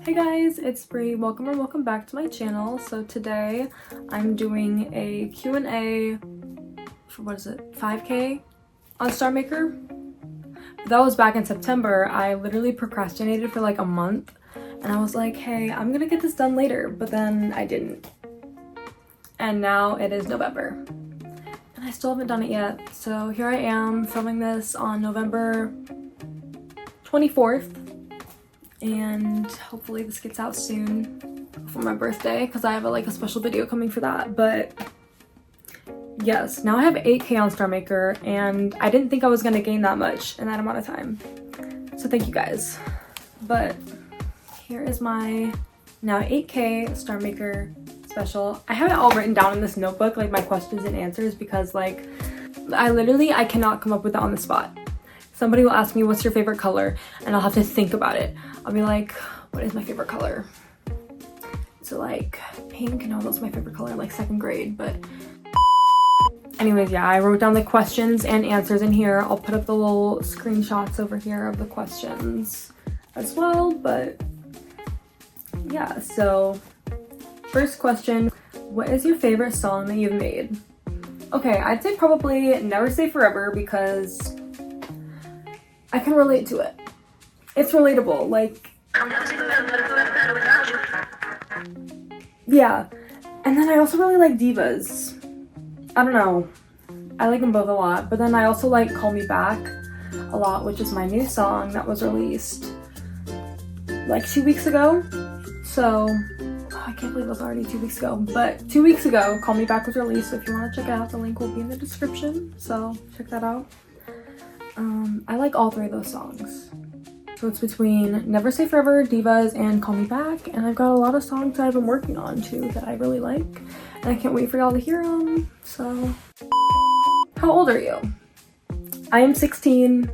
Hey guys, it's Bree. Welcome or welcome back to my channel. So today I'm doing a Q&A for, 5K on StarMaker. That was back in September. I literally procrastinated for like a month and I was like, hey, I'm gonna get this done later, but then I didn't. And now it is November and I still haven't done it yet. So here I am filming this on November 24th. And hopefully this gets out soon for my birthday because I have a special video coming for that. But yes, now I have 8K on StarMaker and I didn't think I was gonna gain that much in that amount of time. So thank you guys. But here is my now 8K StarMaker special. I have it all written down in this notebook, like my questions and answers, because I cannot come up with that on the spot. Somebody will ask me, what's your favorite color? And I'll have to think about it. I'll be like, what is my favorite color? So pink, no, that's my favorite color in second grade, but anyways, yeah, I wrote down the questions and answers in here. I'll put up the little screenshots over here of the questions as well, but yeah, so first question, what is your favorite song that you've made? Okay, I'd say probably Never Say Forever because I can relate to it. It's relatable, yeah. And then I also really like Divas. I don't know. I like them both a lot. But then I also like Call Me Back a lot, which is my new song that was released 2 weeks ago. So, I can't believe it was already 2 weeks ago. But 2 weeks ago, Call Me Back was released. So if you want to check it out, the link will be in the description. So, check that out. I like all three of those songs. So it's between Never Say Forever, Divas, and Call Me Back. And I've got a lot of songs that I've been working on too that I really like. And I can't wait for y'all to hear them. So, how old are you? I am 16.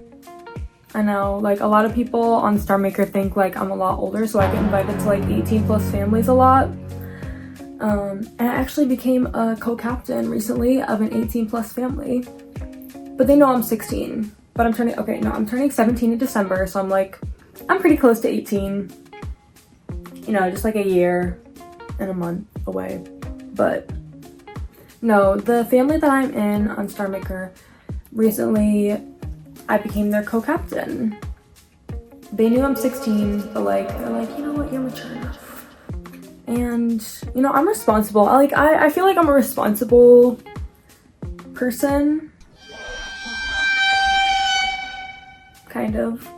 I know, a lot of people on StarMaker think I'm a lot older, so I get invited to 18 plus families a lot. And I actually became a co-captain recently of an 18 plus family. But they know I'm 16. But I'm turning 17 in December, so I'm pretty close to 18. You know, just a year and a month away. But no, the family that I'm in on StarMaker, recently I became their co-captain. They knew I'm 16, but they're like, you know what, you're mature enough. And, you know, I'm responsible. I feel like I'm a responsible person. Kind of.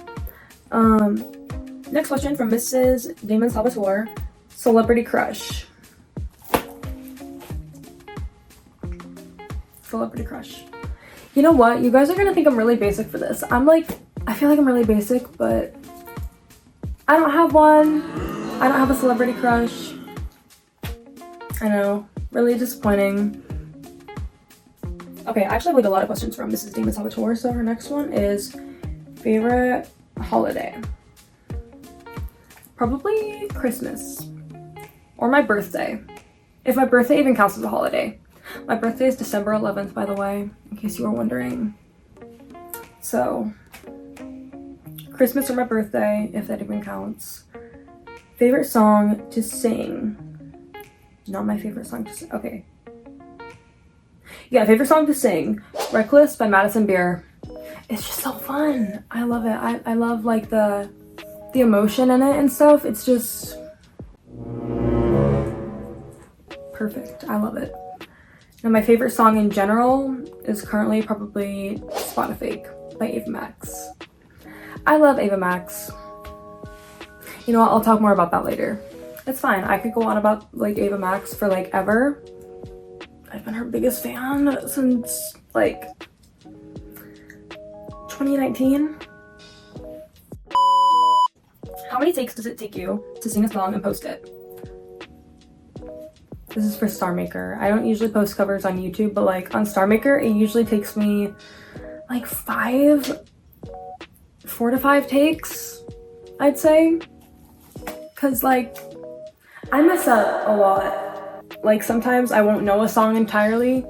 Next question from Mrs. Damon Salvatore. Celebrity crush. Celebrity crush. You know what? You guys are gonna think I'm really basic for this. I feel like I'm really basic, but I don't have one. I don't have a celebrity crush. I know. Really disappointing. Okay, I actually have a lot of questions from Mrs. Damon Salvatore, so her next one is favorite holiday. Probably Christmas or my birthday, if my birthday even counts as a holiday. My birthday is December 11th, by the way, in case you were wondering. So Christmas or my birthday, if that even counts. Favorite song to sing. Not my favorite song to sing. Okay, yeah, favorite song to sing, Reckless by Madison Beer. It's just so fun. I love it. I love the emotion in it and stuff. It's just perfect. I love it. Now my favorite song in general is currently probably Spot a Fake by Ava Max. I love Ava Max. You know what? I'll talk more about that later. It's fine. I could go on about Ava Max for ever. I've been her biggest fan since 2019. How many takes does it take you to sing a song and post it? This is for StarMaker. I don't usually post covers on YouTube, but on StarMaker, it usually takes me 4 to 5 takes, I'd say. Cause I mess up a lot. Sometimes I won't know a song entirely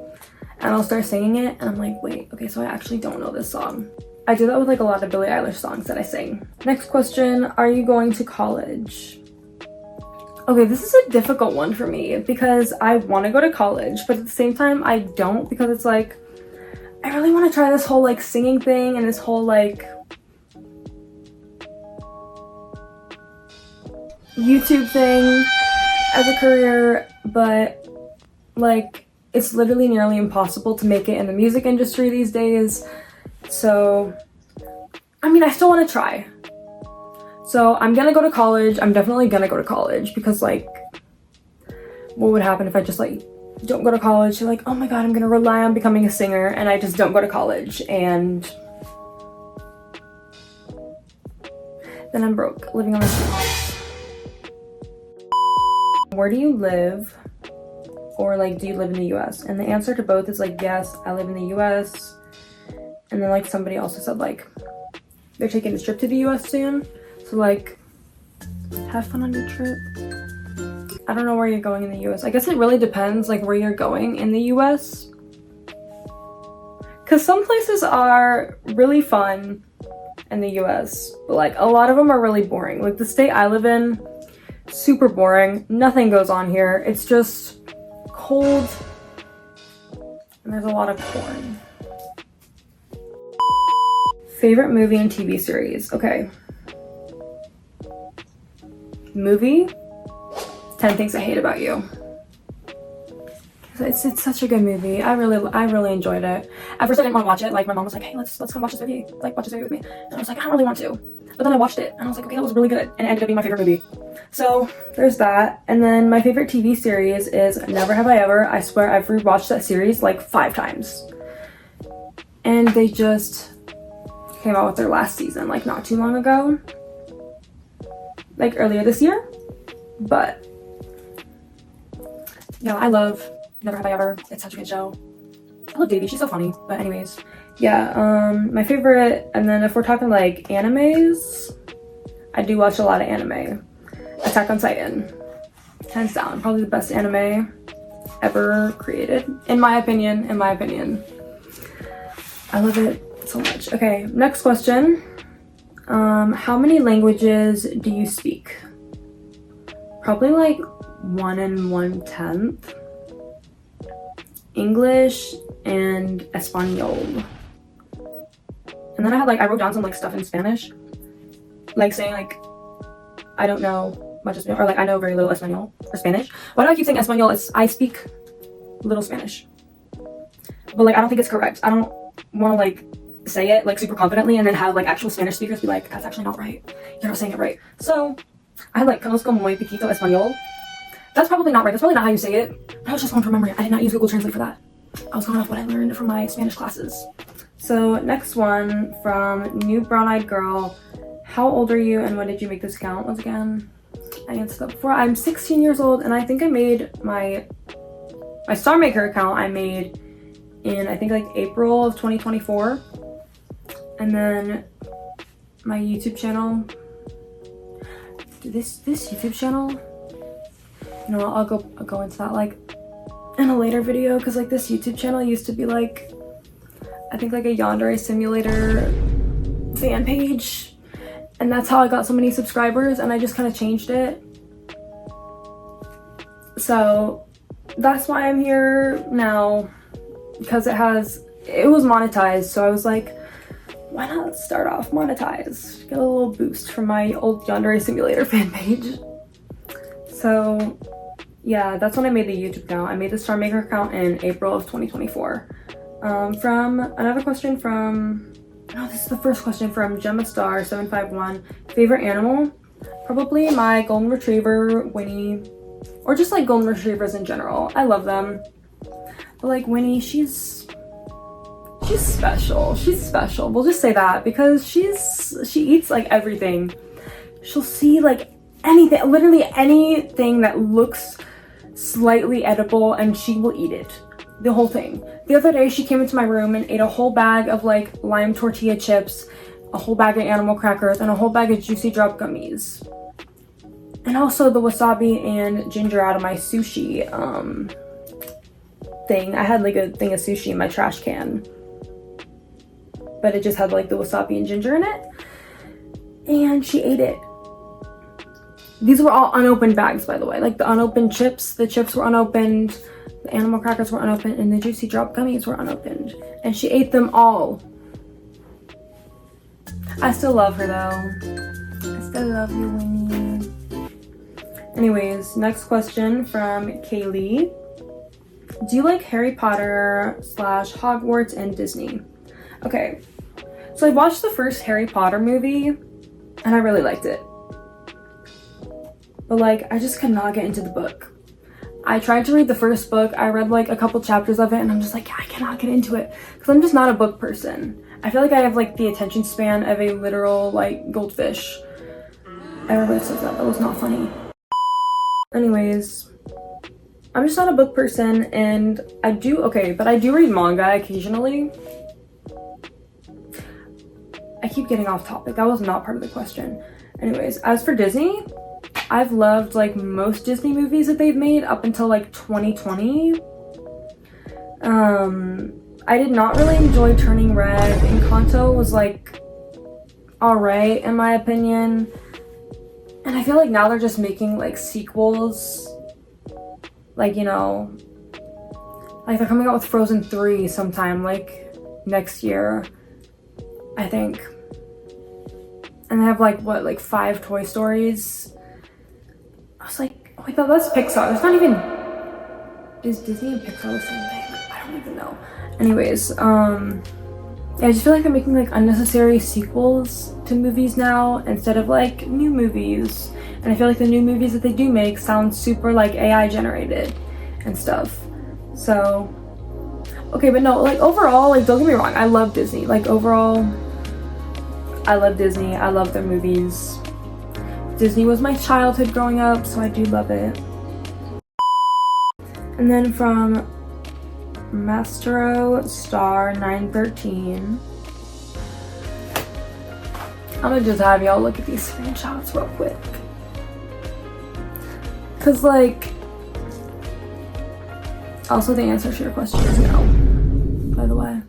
and I'll start singing it and I'm like, wait, okay, so I actually don't know this song. I do that with a lot of Billie Eilish songs that I sing. Next question, are you going to college? Okay, this is a difficult one for me because I want to go to college, but at the same time I don't, because it's like I really want to try this whole like singing thing and this whole like YouTube thing as a career, but like it's literally nearly impossible to make it in the music industry these days. So I mean, I still want to try. So I'm gonna go to college. I'm definitely gonna go to college, because like what would happen if I just like don't go to college? You're like, oh my god, I'm gonna rely on becoming a singer, and I just don't go to college, and then I'm broke, living on the streets. Where do you live? Or like, do you live in the US? And the answer to both is like, yes, I live in the US. And then like somebody also said like they're taking a trip to the US soon. So like, have fun on your trip. I don't know where you're going in the US. I guess it really depends like where you're going in the US. Cause some places are really fun in the US, but like a lot of them are really boring. Like the state I live in, super boring. Nothing goes on here. It's just cold and there's a lot of corn. Favorite movie and TV series. Okay. Movie, 10 Things I Hate About You. It's such a good movie. I really enjoyed it. At first I didn't want to watch it. Like my mom was like, hey, let's come watch this movie. Like watch this movie with me. And I was like, I don't really want to. But then I watched it and I was like, okay, that was really good. And it ended up being my favorite movie. So there's that. And then my favorite TV series is Never Have I Ever. I swear I've rewatched that series like 5 times. And they just came out with their last season like not too long ago. Like earlier this year. But yeah, I love Never Have I Ever. It's such a good show. I love Davy, she's so funny. But anyways, yeah, my favorite, and then if we're talking like animes, I do watch a lot of anime. Attack on Titan, hands down, probably the best anime ever created, in my opinion. I love it so much. Okay, next question. How many languages do you speak? Probably like 1 1/10. English and Espanol. And then I wrote down some like stuff in Spanish. Like saying like, I don't know much Espanol, or like I know very little Espanol or Spanish. Why do I keep saying Espanol? I speak little Spanish. But like I don't think it's correct. I don't want to like say it like super confidently and then have like actual Spanish speakers be like, that's actually not right. You're not saying it right. So I like conozco muy poquito español. That's probably not right. That's probably not how you say it. But I was just going from memory. I did not use Google Translate for that. I was going off what I learned from my Spanish classes. So next one from New Brown Eyed Girl. How old are you and when did you make this account? Once again, I answered that before. I'm 16 years old and I think I made my StarMaker account I made in I think like April of 2024. And then my YouTube channel, this YouTube channel, you know, I'll go into that like in a later video, because like this YouTube channel used to be like, I think like a Yandere Simulator fan page, and that's how I got so many subscribers, and I just kind of changed it. So that's why I'm here now, because it was monetized. So I was like, why not start off monetized? Get a little boost from my old Yandere Simulator fan page. So yeah, that's when I made the YouTube account. I made the StarMaker account in April of 2024. From another question from, no, this is the first question from Gemma Star 751. Favorite animal? Probably my golden retriever, Winnie, or just like golden retrievers in general. I love them. But like Winnie, she's special. She's special. We'll just say that, because she eats like everything. She'll see like anything, literally anything that looks slightly edible, and she will eat it. The whole thing. The other day she came into my room and ate a whole bag of like lime tortilla chips, a whole bag of animal crackers, and a whole bag of Juicy Drop gummies. And also the wasabi and ginger out of my sushi thing. I had like a thing of sushi in my trash can, but it just had like the wasabi and ginger in it, and she ate it. These were all unopened bags, by the way. Like the unopened chips, the chips were unopened, the animal crackers were unopened, and the Juicy Drop gummies were unopened. And she ate them all. I still love her though. I still love you, Winnie. Anyways, next question from Kaylee. Do you like Harry Potter / Hogwarts and Disney? Okay, so I watched the first Harry Potter movie and I really liked it. But like, I just could not get into the book. I tried to read the first book. I read like a couple chapters of it and I'm just like, I cannot get into it because I'm just not a book person. I feel like I have like the attention span of a literal like goldfish. Everybody says that. That was not funny. Anyways, I'm just not a book person, and I do read manga occasionally. I keep getting off topic. That was not part of the question. Anyways, as for Disney, I've loved like most Disney movies that they've made up until like 2020. I did not really enjoy Turning Red. Encanto was like alright in my opinion. And I feel like now they're just making like sequels. Like, you know, like they're coming out with Frozen 3 sometime like next year, I think. And they have like what, like 5 Toy Stories. I was like, oh my god, that's Pixar. It's not even, is Disney and Pixar the same thing? I don't even know. Anyways, I just feel like they're making like unnecessary sequels to movies now instead of like new movies. And I feel like the new movies that they do make sound super like AI generated and stuff. So, okay, but no, like overall, like don't get me wrong, I love Disney. Like overall, I love Disney. I love their movies. Disney was my childhood growing up, so I do love it. And then from Mastero Star 913. I'm gonna just have y'all look at these screenshots real quick. Cause like, also the answer to your question is no, by the way.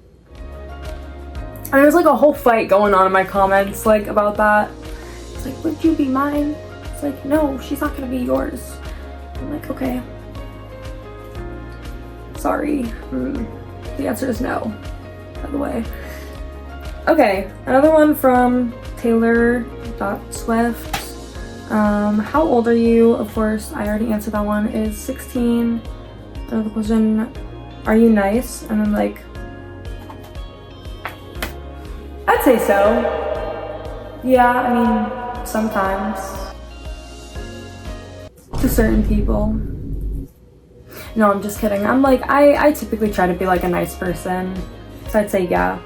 And there's like a whole fight going on in my comments like about that. It's like, would you be mine? It's like, no, she's not gonna be yours. I'm like, okay. Sorry. The answer is no, by the way. Okay, another one from Taylor.Swift. How old are you? Of course, I already answered that one. Is 16. Another question, are you nice? And then like, I'd say so. Yeah, I mean, sometimes. To certain people. No, I'm just kidding. I'm like, I typically try to be like a nice person. So I'd say yeah.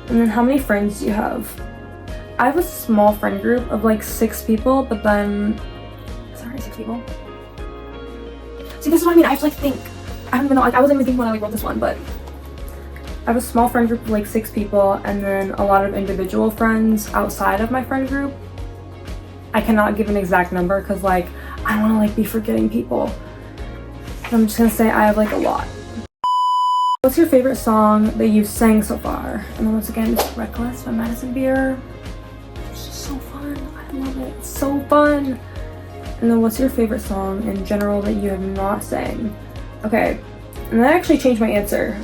And then how many friends do you have? I have a small friend group of like 6 people, but then, sorry, 6 people? See, this is what I mean, I have to like think. I don't even know, like I wasn't even thinking when I like wrote this one, but I have a small friend group of like 6 people and then a lot of individual friends outside of my friend group. I cannot give an exact number because like, I don't want to like be forgetting people. I'm just gonna say I have like a lot. What's your favorite song that you've sang so far? And then once again, it's Reckless by Madison Beer. It's just so fun. I love it. It's so fun. And then what's your favorite song in general that you have not sang? Okay. And that actually changed my answer.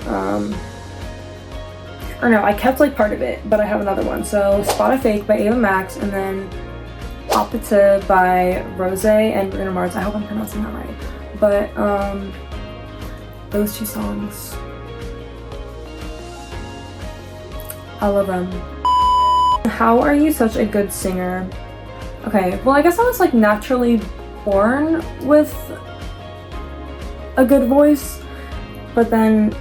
Or no, I kept like part of it, but I have another one. So Spot a Fake by Ava Max and then Opita by Rose and Bruno Mars. I hope I'm pronouncing that right. But those 2 songs, I love them. How are you such a good singer? Okay, well I guess I was like naturally born with a good voice, but then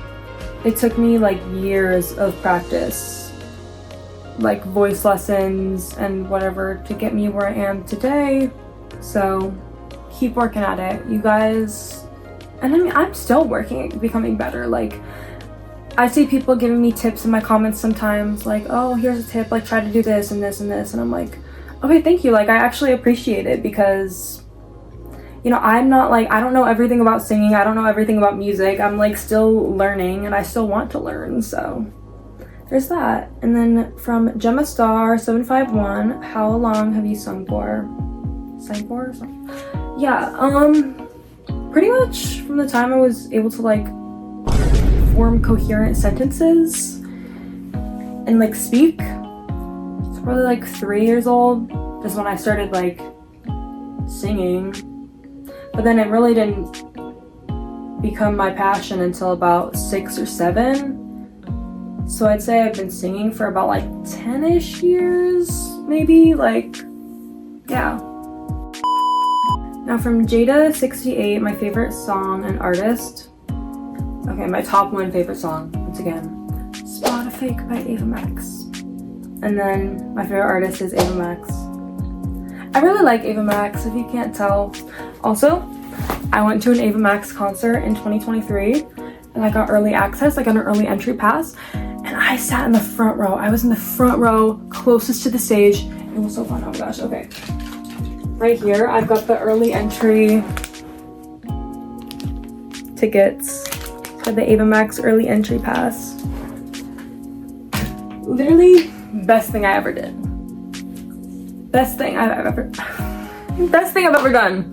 it took me like years of practice, like voice lessons and whatever to get me where I am today. So keep working at it, you guys. And I mean, I'm still working at becoming better. Like, I see people giving me tips in my comments sometimes, like, oh, here's a tip, like, try to do this and this and this. And I'm like, okay, thank you. Like, I actually appreciate it because, you know, I'm not like, I don't know everything about singing. I don't know everything about music. I'm like still learning and I still want to learn. So there's that. And then from Gemma Star 751, how long have you sung for? sang for or something. Yeah, pretty much from the time I was able to like form coherent sentences and like speak, it's probably like 3 years old is when I started like singing. But then it really didn't become my passion until about 6 or 7. So I'd say I've been singing for about like 10-ish years, maybe, like, yeah. Now from Jada68, my favorite song and artist. Okay, my top 1 favorite song, once again, Spot a Fake by Ava Max. And then my favorite artist is Ava Max. I really like Ava Max, if you can't tell. Also, I went to an Ava Max concert in 2023 and I got early access, like an early entry pass, and I sat in the front row. I was in the front row closest to the stage. It was so fun. Oh my gosh. Okay, right here I've got the early entry tickets for the Ava Max early entry pass. Literally best thing I ever did. Best thing I've ever done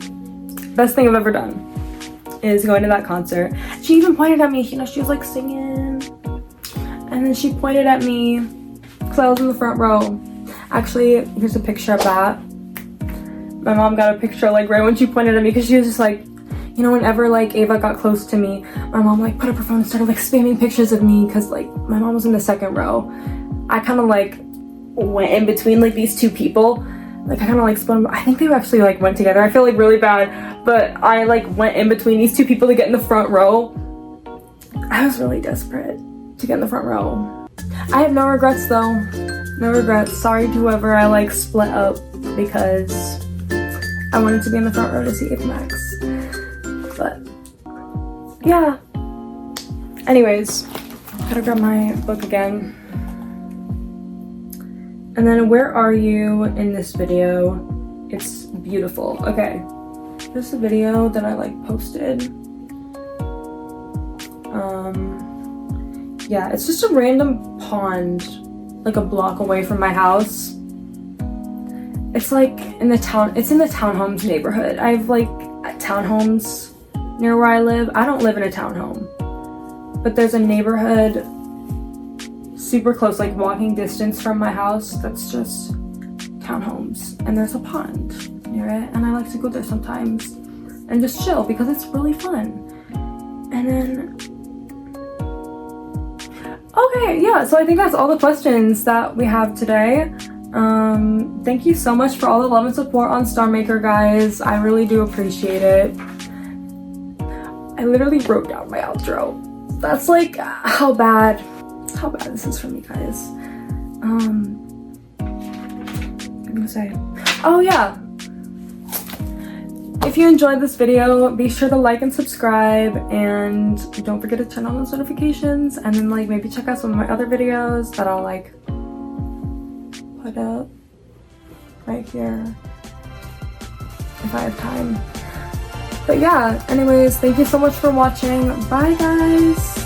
is going to that concert. She even pointed at me, you know, she was like singing, and then she pointed at me because I was in the front row. Actually, here's a picture of that. My mom got a picture like right when she pointed at me, because she was just like, you know, whenever like Ava got close to me, my mom like put up her phone and started like spamming pictures of me, because like my mom was in the second row. I kind of like went in between like these two people. Like I kind of like spun. I think they actually like went together. I feel like really bad, but I like went in between these two people to get in the front row. I was really desperate to get in the front row. I have no regrets though. No regrets. Sorry to whoever I like split up because I wanted to be in the front row to see Ava Max. But yeah. Anyways, gotta grab my book again. And then where are you in this video? It's beautiful. Okay, there's a video that I like posted. Yeah, it's just a random pond like a block away from my house. It's like in the townhomes neighborhood. I have like townhomes near where I live. I don't live in a townhome, but there's a neighborhood super close, like walking distance from my house, that's just townhomes, and there's a pond near it, and I like to go there sometimes and just chill because it's really fun. And then okay, yeah, so I think that's all the questions that we have today. Thank you so much for all the love and support on StarMaker, guys. I really do appreciate it. I literally wrote down my outro. That's like how bad this is for me, guys. I'm gonna say, oh yeah, if you enjoyed this video, be sure to like and subscribe, and don't forget to turn on those notifications, and then like maybe check out some of my other videos that I'll like put up right here if I have time. But yeah, anyways, thank you so much for watching. Bye guys.